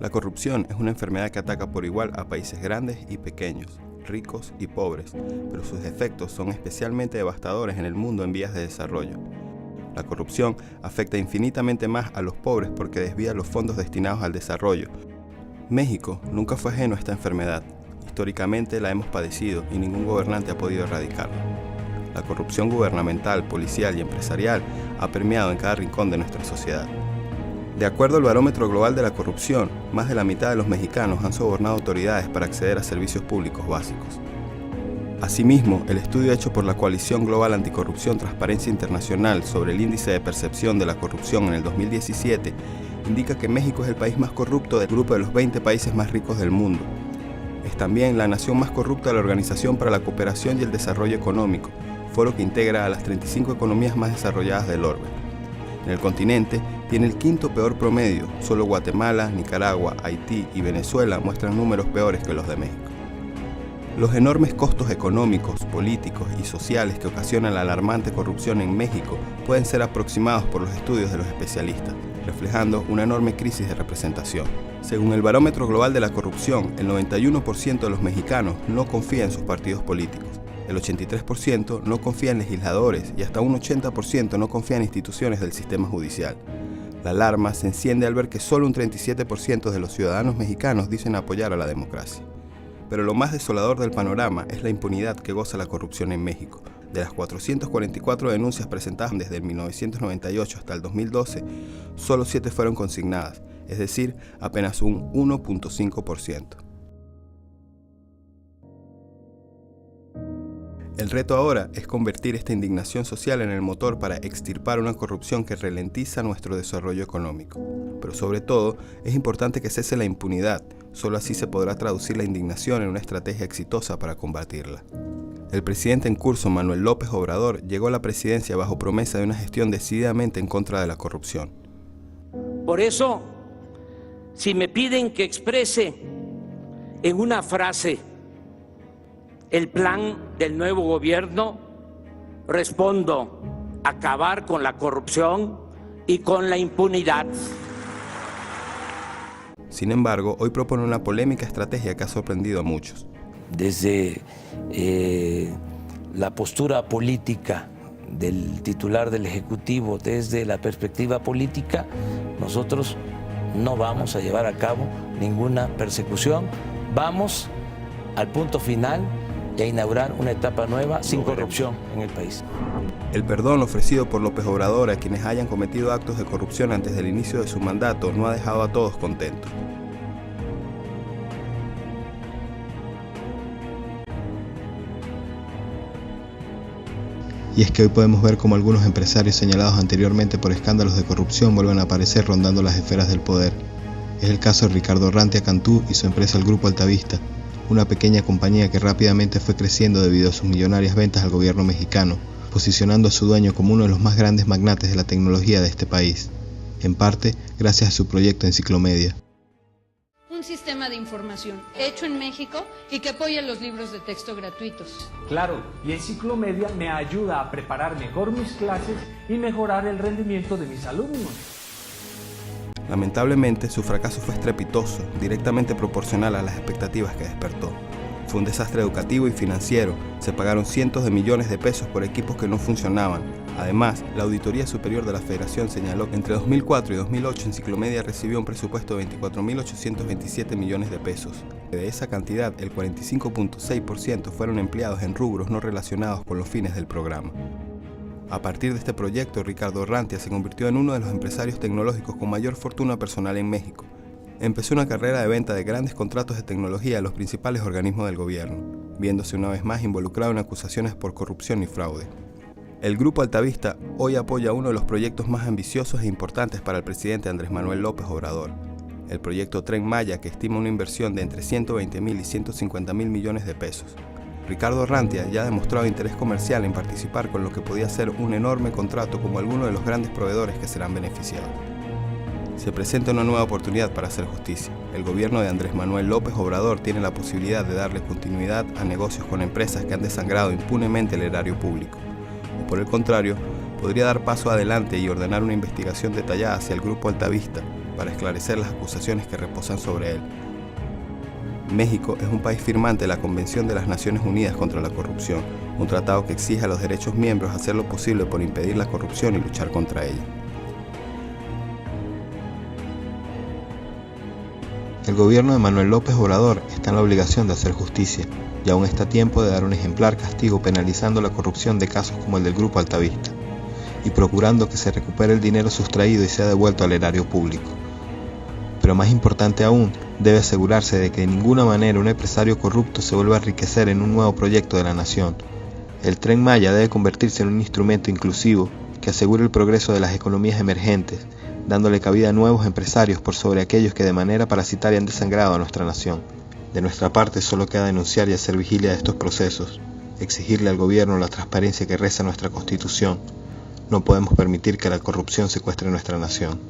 La corrupción es una enfermedad que ataca por igual a países grandes y pequeños, ricos y pobres, pero sus efectos son especialmente devastadores en el mundo en vías de desarrollo. La corrupción afecta infinitamente más a los pobres porque desvía los fondos destinados al desarrollo. México nunca fue ajeno a esta enfermedad. Históricamente la hemos padecido y ningún gobernante ha podido erradicarla. La corrupción gubernamental, policial y empresarial ha permeado en cada rincón de nuestra sociedad. De acuerdo al Barómetro Global de la Corrupción, más de la mitad de los mexicanos han sobornado autoridades para acceder a servicios públicos básicos. Asimismo, el estudio hecho por la Coalición Global Anticorrupción Transparencia Internacional sobre el índice de percepción de la corrupción en el 2017 indica que México es el país más corrupto del grupo de los 20 países más ricos del mundo. Es también la nación más corrupta de la Organización para la Cooperación y el Desarrollo Económico, foro que integra a las 35 economías más desarrolladas del orbe. En el continente tiene el quinto peor promedio, solo Guatemala, Nicaragua, Haití y Venezuela muestran números peores que los de México. Los enormes costos económicos, políticos y sociales que ocasiona la alarmante corrupción en México pueden ser aproximados por los estudios de los especialistas, reflejando una enorme crisis de representación. Según el Barómetro Global de la Corrupción, el 91% de los mexicanos no confía en sus partidos políticos. El 83% no confía en legisladores y hasta un 80% no confía en instituciones del sistema judicial. La alarma se enciende al ver que solo un 37% de los ciudadanos mexicanos dicen apoyar a la democracia. Pero lo más desolador del panorama es la impunidad que goza la corrupción en México. De las 444 denuncias presentadas desde el 1998 hasta el 2012, solo 7 fueron consignadas, es decir, apenas un 1.5%. El reto ahora es convertir esta indignación social en el motor para extirpar una corrupción que ralentiza nuestro desarrollo económico. Pero sobre todo, es importante que cese la impunidad, solo así se podrá traducir la indignación en una estrategia exitosa para combatirla. El presidente en curso, Manuel López Obrador, llegó a la presidencia bajo promesa de una gestión decididamente en contra de la corrupción. Por eso, si me piden que exprese en una frase el plan del nuevo gobierno, respondo: acabar con la corrupción y con la impunidad. Sin embargo, hoy propone una polémica estrategia que ha sorprendido a muchos. Desde la postura política del titular del Ejecutivo, desde la perspectiva política, nosotros no vamos a llevar a cabo ninguna persecución. Vamos al punto final y a inaugurar una etapa nueva sin corrupción en el país. El perdón ofrecido por López Obrador a quienes hayan cometido actos de corrupción antes del inicio de su mandato no ha dejado a todos contentos. Y es que hoy podemos ver cómo algunos empresarios señalados anteriormente por escándalos de corrupción vuelven a aparecer rondando las esferas del poder. Es el caso de Ricardo Rantia Cantú y su empresa el Grupo Altavista, una pequeña compañía que rápidamente fue creciendo debido a sus millonarias ventas al gobierno mexicano, posicionando a su dueño como uno de los más grandes magnates de la tecnología de este país, en parte gracias a su proyecto Enciclomedia. Un sistema de información hecho en México y que apoya los libros de texto gratuitos. Claro, y Enciclomedia me ayuda a preparar mejor mis clases y mejorar el rendimiento de mis alumnos. Lamentablemente, su fracaso fue estrepitoso, directamente proporcional a las expectativas que despertó. Fue un desastre educativo y financiero, se pagaron cientos de millones de pesos por equipos que no funcionaban. Además, la Auditoría Superior de la Federación señaló que entre 2004 y 2008 Enciclomedia recibió un presupuesto de 24.827 millones de pesos. De esa cantidad, el 45.6% fueron empleados en rubros no relacionados con los fines del programa. A partir de este proyecto, Ricardo Rantia se convirtió en uno de los empresarios tecnológicos con mayor fortuna personal en México. Empezó una carrera de venta de grandes contratos de tecnología a los principales organismos del gobierno, viéndose una vez más involucrado en acusaciones por corrupción y fraude. El Grupo Altavista hoy apoya uno de los proyectos más ambiciosos e importantes para el presidente Andrés Manuel López Obrador, el proyecto Tren Maya, que estima una inversión de entre 120.000 y 150.000 millones de pesos. Ricardo Rantia ya ha demostrado interés comercial en participar con lo que podía ser un enorme contrato como alguno de los grandes proveedores que serán beneficiados. Se presenta una nueva oportunidad para hacer justicia. El gobierno de Andrés Manuel López Obrador tiene la posibilidad de darle continuidad a negocios con empresas que han desangrado impunemente el erario público. O por el contrario, podría dar paso adelante y ordenar una investigación detallada hacia el Grupo Altavista, para esclarecer las acusaciones que reposan sobre él. México es un país firmante de la Convención de las Naciones Unidas contra la Corrupción, un tratado que exige a los derechos miembros hacer lo posible por impedir la corrupción y luchar contra ella. El gobierno de Manuel López Obrador está en la obligación de hacer justicia, y aún está a tiempo de dar un ejemplar castigo penalizando la corrupción de casos como el del Grupo Altavista, y procurando que se recupere el dinero sustraído y sea devuelto al erario público. Pero más importante aún, debe asegurarse de que de ninguna manera un empresario corrupto se vuelva a enriquecer en un nuevo proyecto de la nación. El Tren Maya debe convertirse en un instrumento inclusivo que asegure el progreso de las economías emergentes, dándole cabida a nuevos empresarios por sobre aquellos que de manera parasitaria han desangrado a nuestra nación. De nuestra parte solo queda denunciar y hacer vigilia de estos procesos, exigirle al gobierno la transparencia que reza nuestra Constitución. No podemos permitir que la corrupción secuestre nuestra nación.